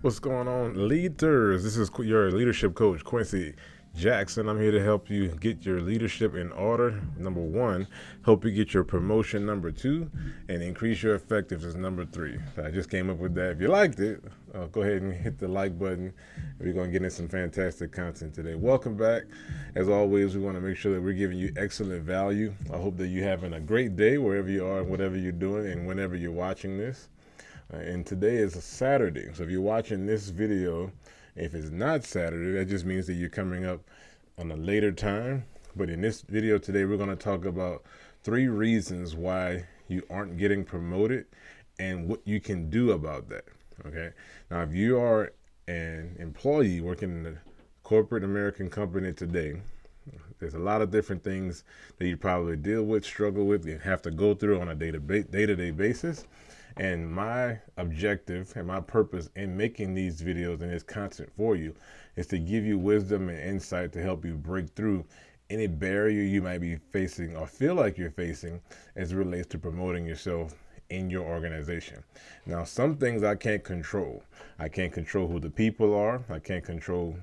What's going on, leaders? This is your leadership coach, Quincy Jackson. I'm here to help you get your leadership in order. Number one, help you get your promotion. Number two, and increase your effectiveness. Number three. I just came up with that. If you liked it, go ahead and hit the like button. We're going to get in some fantastic content today. Welcome back. As always, we want to make sure that we're giving you excellent value. I hope that you're having a great day wherever you are, whatever you're doing, and whenever you're watching this. And today is a Saturday. So if you're watching this video, if it's not Saturday, that just means that you're coming up on a later time. But in this video today, we're going to talk about 3 reasons why you aren't getting promoted and what you can do about that. Okay. Now, if you are an employee working in a corporate American company today, there's a lot of different things that you probably deal with, struggle with, you have to go through on a day-to-day basis. And my objective and my purpose in making these videos and this content for you is to give you wisdom and insight to help you break through any barrier you might be facing or feel like you're facing as it relates to promoting yourself in your organization. Now, some things I can't control. I can't control who the people are. I can't control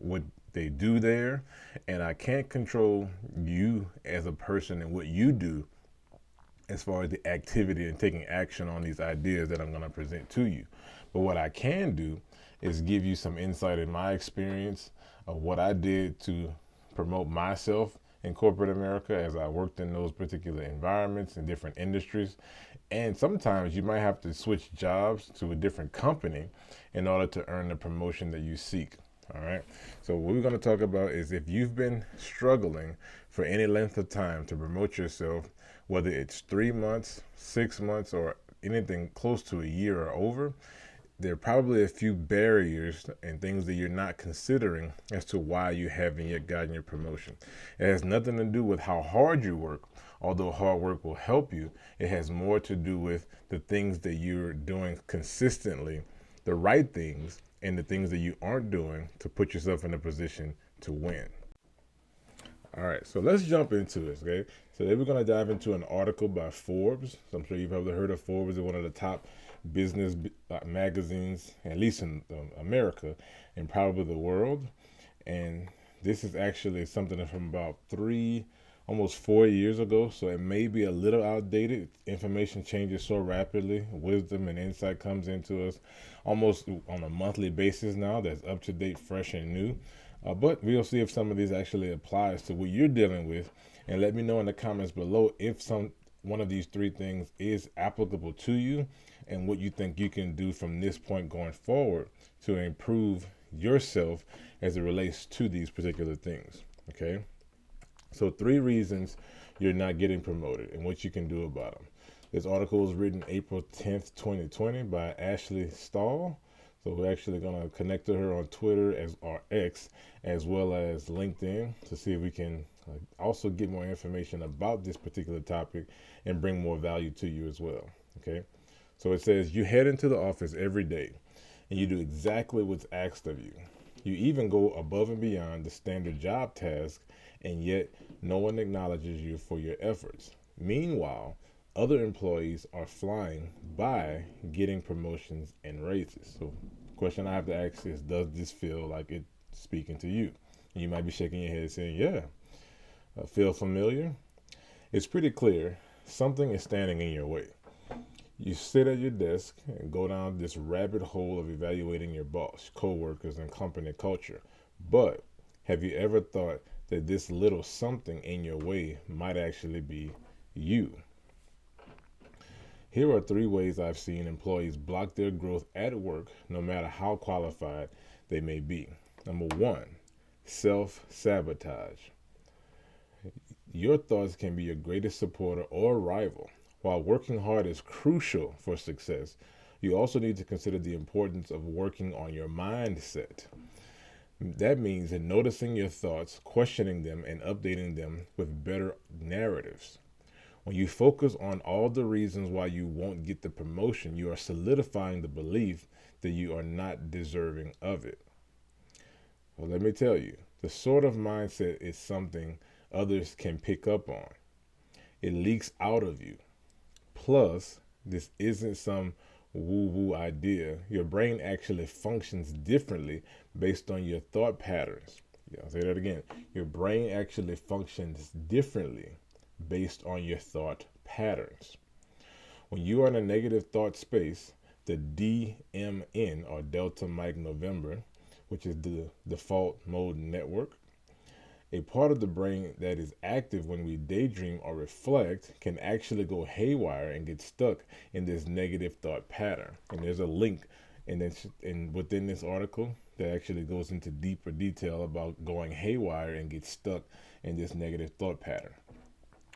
what they do there. And I can't control you as a person and what you do as far as the activity and taking action on these ideas that I'm going to present to you. But what I can do is give you some insight in my experience of what I did to promote myself in corporate America as I worked in those particular environments and different industries. And sometimes you might have to switch jobs to a different company in order to earn the promotion that you seek. All right. So what we're going to talk about is if you've been struggling for any length of time to promote yourself, whether it's 3 months, 6 months, or anything close to a year or over, there are probably a few barriers and things that you're not considering as to why you haven't yet gotten your promotion. It has nothing to do with how hard you work, although hard work will help you. It has more to do with the things that you're doing consistently, the right things, and the things that you aren't doing to put yourself in a position to win. All right, so let's jump into this, okay? So today we're going to dive into an article by Forbes. So I'm sure you've probably heard of Forbes. It's one of the top business magazines, at least in America and probably the world. And this is actually something from about almost 4 years ago. So it may be a little outdated. Information changes so rapidly. Wisdom and insight comes into us almost on a monthly basis now that's up to date, fresh, and new. But we'll see if some of these actually applies to what you're dealing with, and let me know in the comments below if one of these 3 things is applicable to you and what you think you can do from this point going forward to improve yourself as it relates to these particular things. Okay, so 3 reasons you're not getting promoted and what you can do about them. This article was written April 10th, 2020 by Ashley Stahl. So we're actually going to connect to her on Twitter or X, as well as LinkedIn, to see if we can also get more information about this particular topic and bring more value to you as well. Okay. So it says you head into the office every day and you do exactly what's asked of you. You even go above and beyond the standard job task, and yet no one acknowledges you for your efforts. Meanwhile, other employees are flying by, getting promotions and raises. So the question I have to ask is, does this feel like it's speaking to you? And you might be shaking your head saying, yeah. Feel familiar? It's pretty clear something is standing in your way. You sit at your desk and go down this rabbit hole of evaluating your boss, coworkers, and company culture. But have you ever thought that this little something in your way might actually be you? Here are 3 ways I've seen employees block their growth at work, no matter how qualified they may be. Number 1, self-sabotage. Your thoughts can be your greatest supporter or rival. While working hard is crucial for success, you also need to consider the importance of working on your mindset. That means in noticing your thoughts, questioning them, and updating them with better narratives. When you focus on all the reasons why you won't get the promotion, you are solidifying the belief that you are not deserving of it. Well, let me tell you, the sort of mindset is something others can pick up on. It leaks out of you. Plus, this isn't some woo-woo idea. Your brain actually functions differently based on your thought patterns. Yeah, I'll say that again. Your brain actually functions differently based on your thought patterns. When you are in a negative thought space, the DMN, or Delta Mike November, which is the default mode network, a part of the brain that is active when we daydream or reflect, can actually go haywire and get stuck in this negative thought pattern. And there's a link within this article that actually goes into deeper detail about going haywire and get stuck in this negative thought pattern.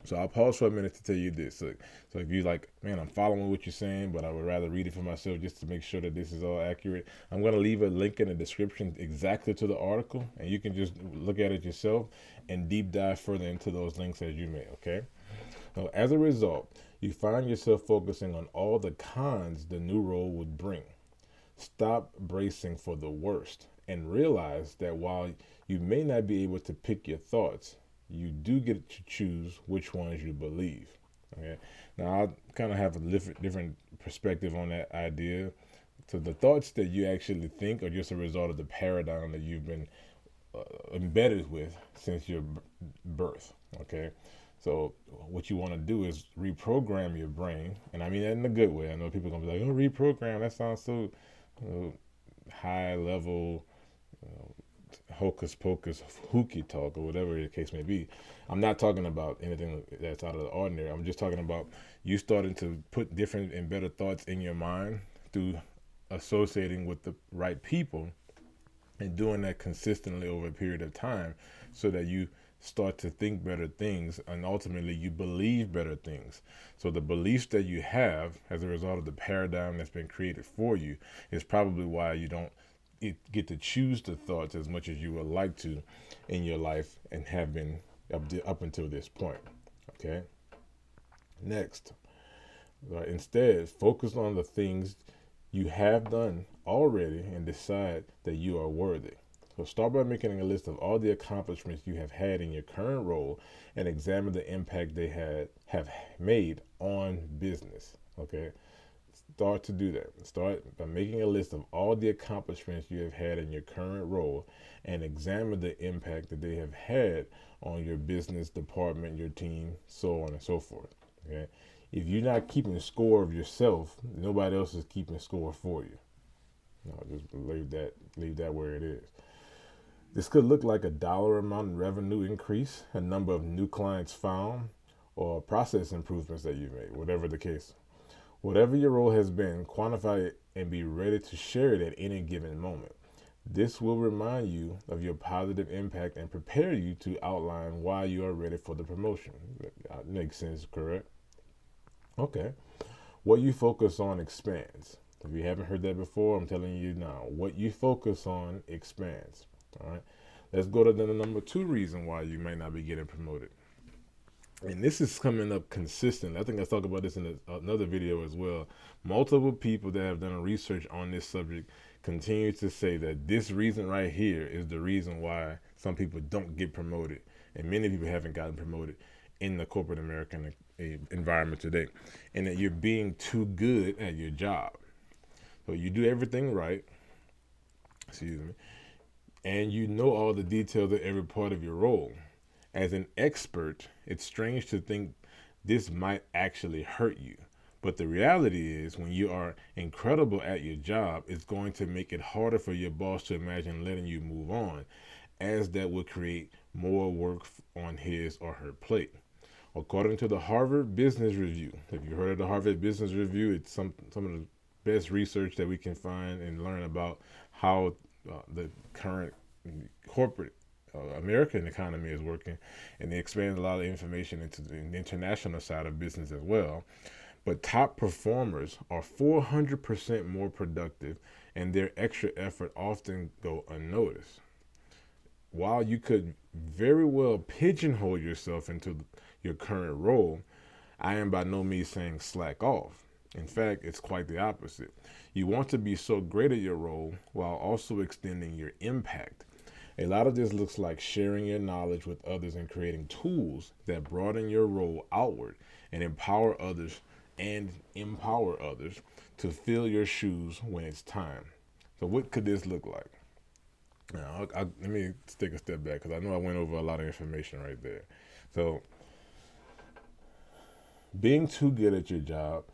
So I'll pause for a minute to tell you this. So if you're like, man, I'm following what you're saying, but I would rather read it for myself just to make sure that this is all accurate, I'm going to leave a link in the description exactly to the article, and you can just look at it yourself and deep dive further into those links as you may, okay? Now, as a result, you find yourself focusing on all the cons the new role would bring. Stop bracing for the worst and realize that while you may not be able to pick your thoughts, you do get to choose which ones you believe. Okay. Now I kind of have a different perspective on that idea. So the thoughts that you actually think are just a result of the paradigm that you've been embedded with since your birth. Okay. So what you want to do is reprogram your brain, and I mean that in a good way. I know people are gonna be like, "Oh, reprogram. That sounds so high level." Hocus pocus hooky talk or whatever the case may be. I'm not talking about anything that's out of the ordinary. I'm just talking about you starting to put different and better thoughts in your mind through associating with the right people and doing that consistently over a period of time, so that you start to think better things and ultimately you believe better things. So the beliefs that you have as a result of the paradigm that's been created for you is probably why you don't get to choose the thoughts as much as you would like to in your life and have been up until this point. Okay. Next, instead, focus on the things you have done already and decide that you are worthy. So start by making a list of all the accomplishments you have had in your current role and examine the impact they have made on business. Okay. Start to do that. Start by making a list of all the accomplishments you have had in your current role and examine the impact that they have had on your business department, your team, so on and so forth. Okay. If you're not keeping score of yourself, nobody else is keeping score for you. No, just leave that where it is. This could look like a dollar amount in revenue increase, a number of new clients found, or process improvements that you've made, whatever the case. Whatever your role has been, quantify it and be ready to share it at any given moment. This will remind you of your positive impact and prepare you to outline why you are ready for the promotion. That makes sense, correct? Okay. What you focus on expands. If you haven't heard that before, I'm telling you now. What you focus on expands. All right. Let's go to the number 2 reason why you may not be getting promoted. And this is coming up consistent. I think I talked about this in another video as well. Multiple people that have done research on this subject continue to say that this reason right here is the reason why some people don't get promoted, and many people haven't gotten promoted in the corporate American environment today, and that you're being too good at your job. So you do everything right, excuse me, and you know all the details of every part of your role. As an expert, it's strange to think this might actually hurt you. But the reality is, when you are incredible at your job, it's going to make it harder for your boss to imagine letting you move on, as that will create more work on his or her plate. According to the Harvard Business Review, have you heard of the Harvard Business Review? It's some of the best research that we can find and learn about how the current corporate American economy is working, and they expand a lot of information into the international side of business as well. But top performers are 400% more productive, and their extra effort often go unnoticed. While you could very well pigeonhole yourself into your current role, I am by no means saying slack off. In fact, it's quite the opposite. You want to be so great at your role while also extending your impact. A lot of this looks like sharing your knowledge with others and creating tools that broaden your role outward and empower others and empower others to fill your shoes when it's time. So, what could this look like? Now, let me take a step back because I know I went over a lot of information right there. So, being too good at your job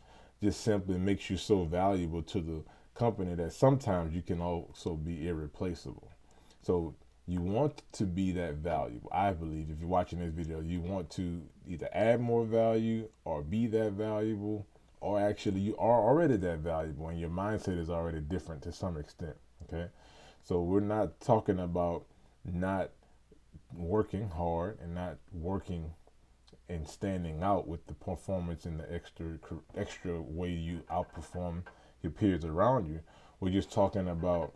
just simply makes you so valuable to the company that sometimes you can also be irreplaceable. So, you want to be that valuable. I believe if you're watching this video, you want to either add more value or be that valuable, or actually you are already that valuable and your mindset is already different to some extent. Okay. So we're not talking about not working hard and not working and standing out with the performance and the extra way you outperform your peers around you. We're just talking about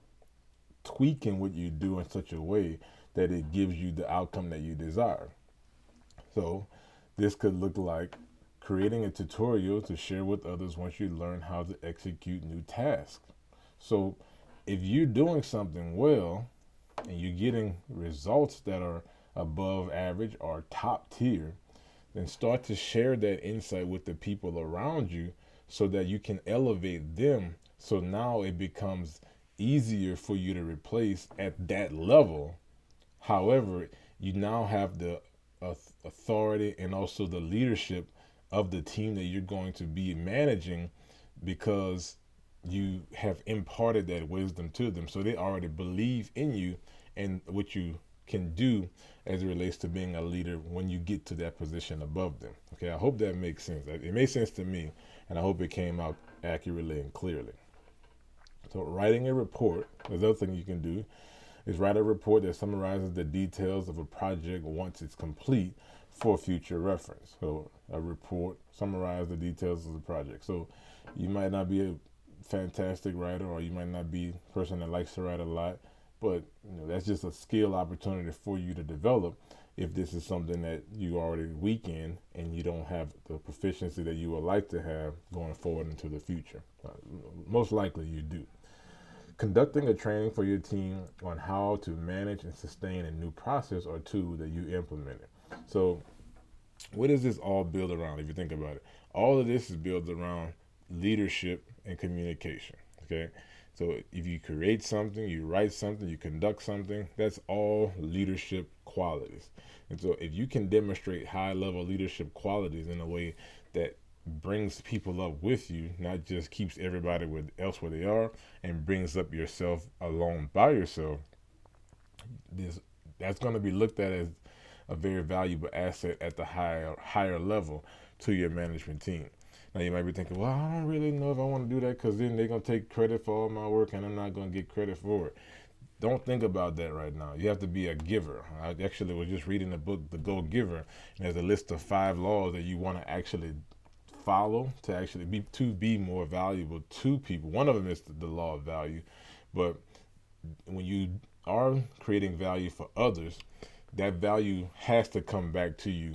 tweaking what you do in such a way that it gives you the outcome that you desire. So this could look like creating a tutorial to share with others once you learn how to execute new tasks. So if you're doing something well and you're getting results that are above average or top tier, then start to share that insight with the people around you so that you can elevate them. So now it becomes easier for you to replace at that level. However, you now have the authority and also the leadership of the team that you're going to be managing because you have imparted that wisdom to them. So they already believe in you and what you can do as it relates to being a leader when you get to that position above them. Okay, I hope that makes sense. It made sense to me, and I hope it came out accurately and clearly. So, writing a report, the other thing you can do is write a report that summarizes the details of a project once it's complete for future reference. So, a report summarize the details of the project. So, you might not be a fantastic writer, or you might not be a person that likes to write a lot, but that's just a skill opportunity for you to develop if this is something that you already weak in and you don't have the proficiency that you would like to have going forward into the future. Most likely you do. Conducting a training for your team on how to manage and sustain a new process or tool that you implemented. So what does this all build around if you think about it? All of this is built around leadership and communication. Okay. So if you create something, you write something, you conduct something, that's all leadership qualities. And so if you can demonstrate high level leadership qualities in a way that brings people up with you, not just keeps everybody else where they are and brings up yourself alone by yourself, this that's going to be looked at as a very valuable asset at the higher level to your management team. Now you might be thinking, well, I don't really know if I want to do that because then they're going to take credit for all my work and I'm not going to get credit for it. Don't think about that right now. You have to be a giver. I actually was just reading the book, The Go Giver, and there's a list of 5 laws that you want to actually follow to actually be more valuable to people. One of them is the law of value, but when you are creating value for others, that value has to come back to you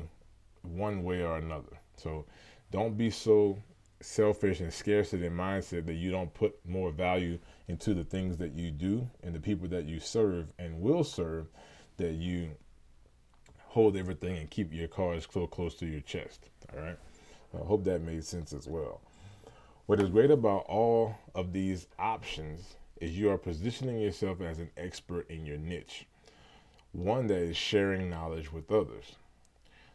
one way or another. So don't be so selfish and scarcity mindset that you don't put more value into the things that you do and the people that you serve and will serve, that you hold everything and keep your cards so close to your chest. All right. I hope that made sense as well. What is great about all of these options is you are positioning yourself as an expert in your niche, one that is sharing knowledge with others.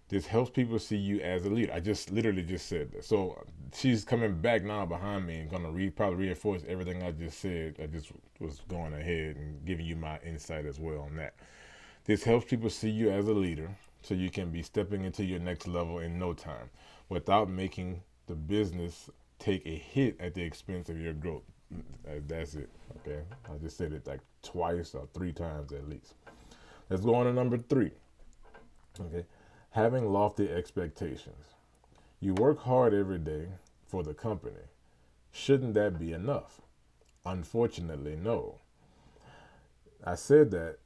This helps people see you as a leader. I just literally just said that. So she's coming back now behind me and gonna probably reinforce everything I just said. I just was going ahead and giving you my insight as well on that. This helps people see you as a leader so you can be stepping into your next level in no time without making the business take a hit at the expense of your growth. That's it. Okay. I just said it like twice or 3 times at least. Let's go on to number 3. Okay. Having lofty expectations. You work hard every day for the company. Shouldn't that be enough? Unfortunately, no. I said that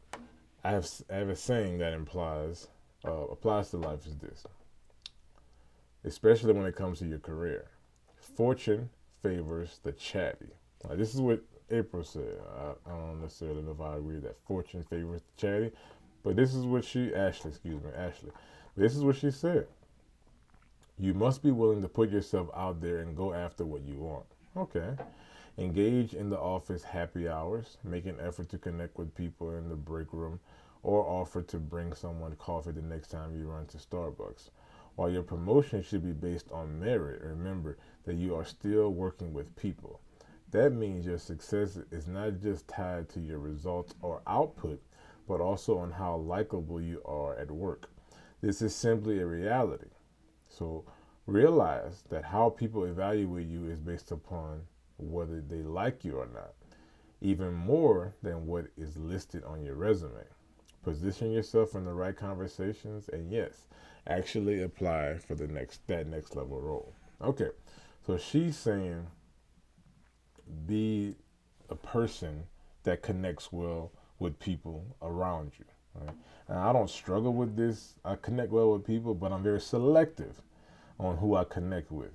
I have a saying that applies to life is this, especially when it comes to your career. Fortune favors the chatty. Now, this is what April said. I don't necessarily know if I agree that fortune favors the chatty, but this is what Ashley, this is what she said. You must be willing to put yourself out there and go after what you want. Okay. Engage in the office happy hours, make an effort to connect with people in the break room, or offer to bring someone coffee the next time you run to Starbucks. While your promotion should be based on merit, remember that you are still working with people. That means your success is not just tied to your results or output, but also on how likable you are at work. This is simply a reality. So realize that how people evaluate you is based upon whether they like you or not, even more than what is listed on your resume. Position yourself in the right conversations, and yes, actually apply for that next level role. Okay, so she's saying be a person that connects well with people around you. Right? And I don't struggle with this. I connect well with people, but I'm very selective on who I connect with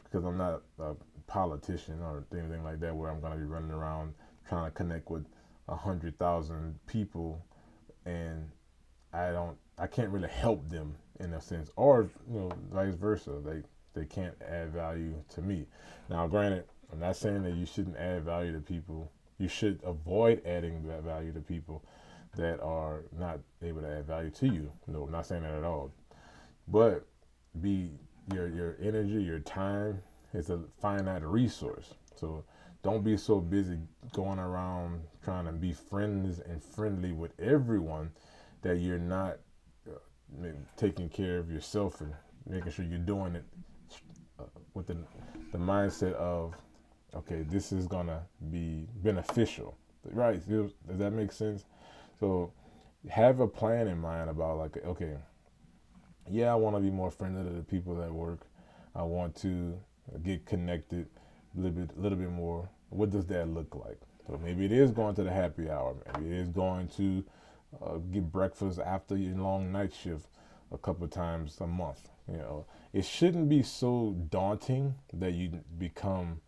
because I'm not a politician or anything like that where I'm going to be running around trying to connect with 100,000 people and I can't really help them in a sense, or vice versa. They can't add value to me. Now, granted, I'm not saying that you shouldn't add value to people. You should avoid adding that value to people that are not able to add value to you. No, I'm not saying that at all. But be your energy, your time is a finite resource. So don't be so busy going around trying to be friends and friendly with everyone that you're not taking care of yourself and making sure you're doing it with the mindset of, okay, this is gonna be beneficial, right? Does that make sense? So have a plan in mind about like, okay, yeah, I want to be more friendly to the people at work. I want to get connected little bit more. What does that look like? So maybe it is going to the happy hour. Maybe it is going to get breakfast after your long night shift a couple times a month. It shouldn't be so daunting that you become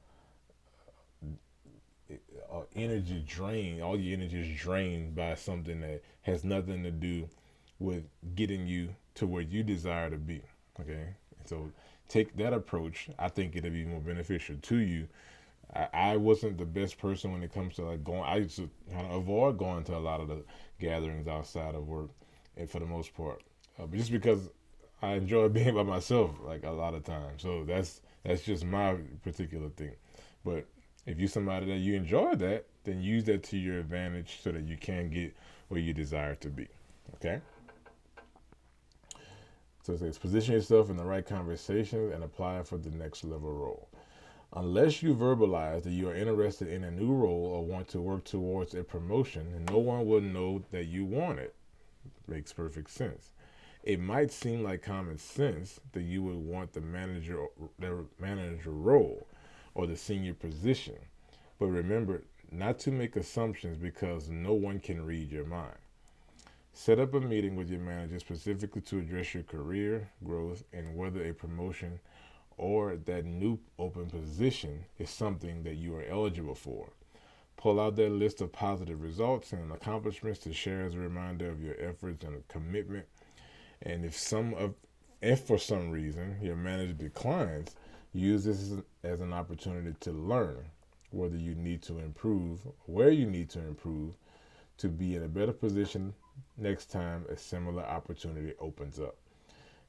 energy drained. All your energy is drained by something that has nothing to do with getting you to where you desire to be. Okay, so take that approach. I think it'll be more beneficial to you. I wasn't the best person when it comes to like going. I used to kind of avoid going to a lot of the gatherings outside of work, and for the most part, but just because I enjoy being by myself like a lot of times. So that's just my particular thing. But if you're somebody that you enjoy that, then use that to your advantage so that you can get where you desire to be. Okay. So it says position yourself in the right conversations and apply for the next level role. Unless you verbalize that you are interested in a new role or want to work towards a promotion, no one will know that you want it. Makes perfect sense. It might seem like common sense that you would want the manager role or the senior position, but remember not to make assumptions because no one can read your mind. Set up a meeting with your manager specifically to address your career growth and whether a promotion or that new open position is something that you are eligible for. Pull out that list of positive results and accomplishments to share as a reminder of your efforts and commitment. And if for some reason your manager declines, use this as an opportunity to learn whether you need to improve, where you need to improve to be in a better position next time a similar opportunity opens up.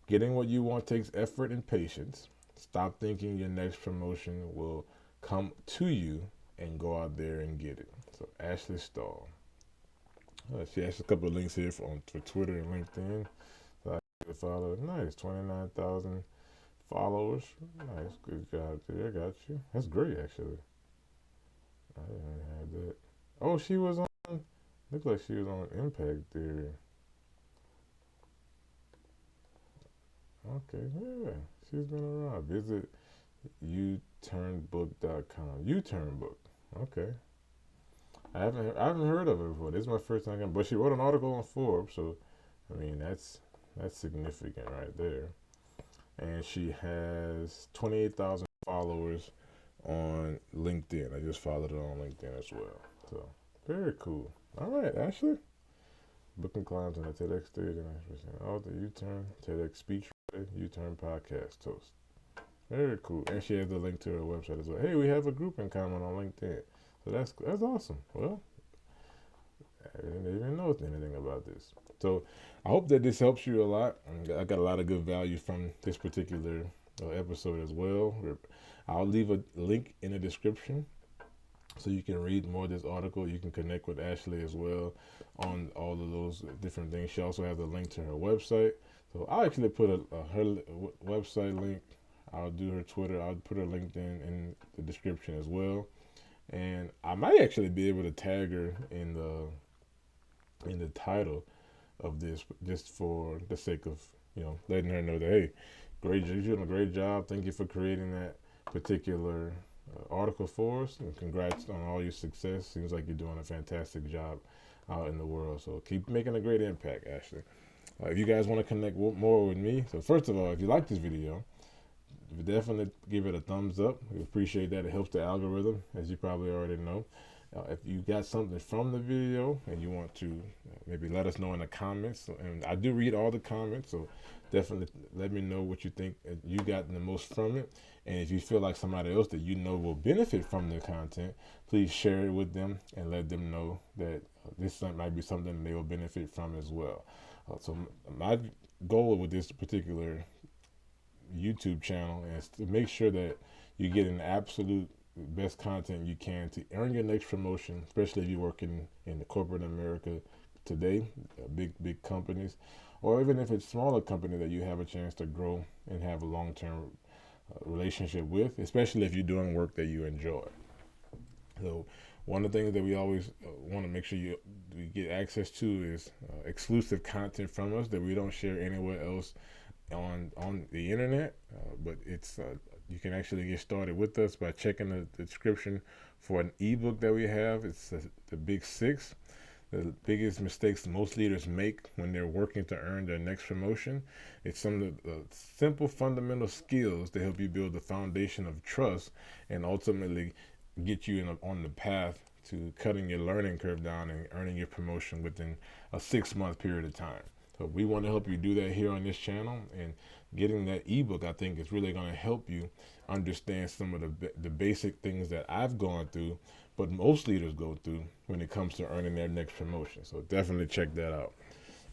Getting what you want takes effort and patience. Stop thinking your next promotion will come to you and go out there and get it. So Ashley Stahl. She has a couple of links here for Twitter and LinkedIn. So I can follow. Nice, 29,000 followers. Nice, good job there. Got you. That's great, actually. I didn't have that. Oh, she was on. Looks like she was on Impact Theory. Okay, yeah, she's been around. Visit uturnbook.com. Uturnbook. Okay. I haven't heard of her before. This is my first time, but she wrote an article on Forbes, so I mean that's significant right there. And she has 28,000 followers on LinkedIn. I just followed her on LinkedIn as well. So very cool. All right, Ashley. Booking climbs on a TEDx stage and oh, the U-turn TEDx speech U-Turn Podcast Toast. Very cool. And she has the link to her website as well. Hey, we have a group in common on LinkedIn. So that's awesome. Well, I didn't even know anything about this. So I hope that this helps you a lot. I got a lot of good value from this particular episode as well. I'll leave a link in the description so you can read more of this article. You can connect with Ashley as well on all of those different things. She also has a link to her website. So I'll actually put her website link. I'll do her Twitter. I'll put her LinkedIn in the description as well. And I might actually be able to tag her in the title of this, just for the sake of letting her know that, hey, great, you're doing a great job. Thank you for creating that particular article for us, and congrats on all your success. Seems like you're doing a fantastic job out in the world. So keep making a great impact, Ashley. If you guys want to connect more with me, so first of all, if you like this video, definitely give it a thumbs up. We appreciate that. It helps the algorithm, as you probably already know. If you got something from the video and you want to maybe let us know in the comments, and I do read all the comments, so definitely let me know what you think you got the most from it. And if you feel like somebody else that you know will benefit from the content, please share it with them and let them know that this might be something they will benefit from as well. So my goal with this particular YouTube channel is to make sure that you get an absolute best content you can to earn your next promotion, especially if you're working in the corporate America today, big companies, or even if it's smaller company that you have a chance to grow and have a long-term relationship with, especially if you're doing work that you enjoy. So one of the things that we always want to make sure we get access to is exclusive content from us that we don't share anywhere else on the internet, but it's you can actually get started with us by checking the description for an ebook that we have. It's the Big Six, the biggest mistakes most leaders make when they're working to earn their next promotion. It's some of the simple fundamental skills to help you build the foundation of trust and ultimately get you on the path to cutting your learning curve down and earning your promotion within a 6-month period of time. So we want to help you do that here on this channel, and getting that ebook, I think, is really going to help you understand some of the basic things that I've gone through, but most leaders go through when it comes to earning their next promotion. So definitely check that out.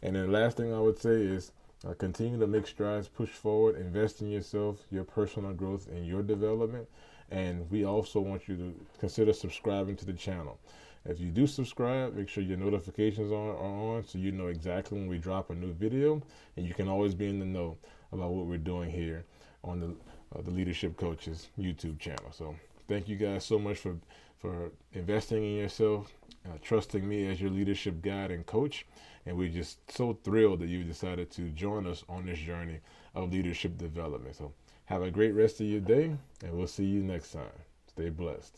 And then the last thing I would say is continue to make strides, push forward, invest in yourself, your personal growth, and your development. And we also want you to consider subscribing to the channel. If you do subscribe, make sure your notifications are on so you know exactly when we drop a new video, and you can always be in the know about what we're doing here on the Leadership Coaches YouTube channel. So thank you guys so much for investing in yourself, trusting me as your leadership guide and coach, and we're just so thrilled that you decided to join us on this journey of leadership development. So have a great rest of your day, and we'll see you next time. Stay blessed.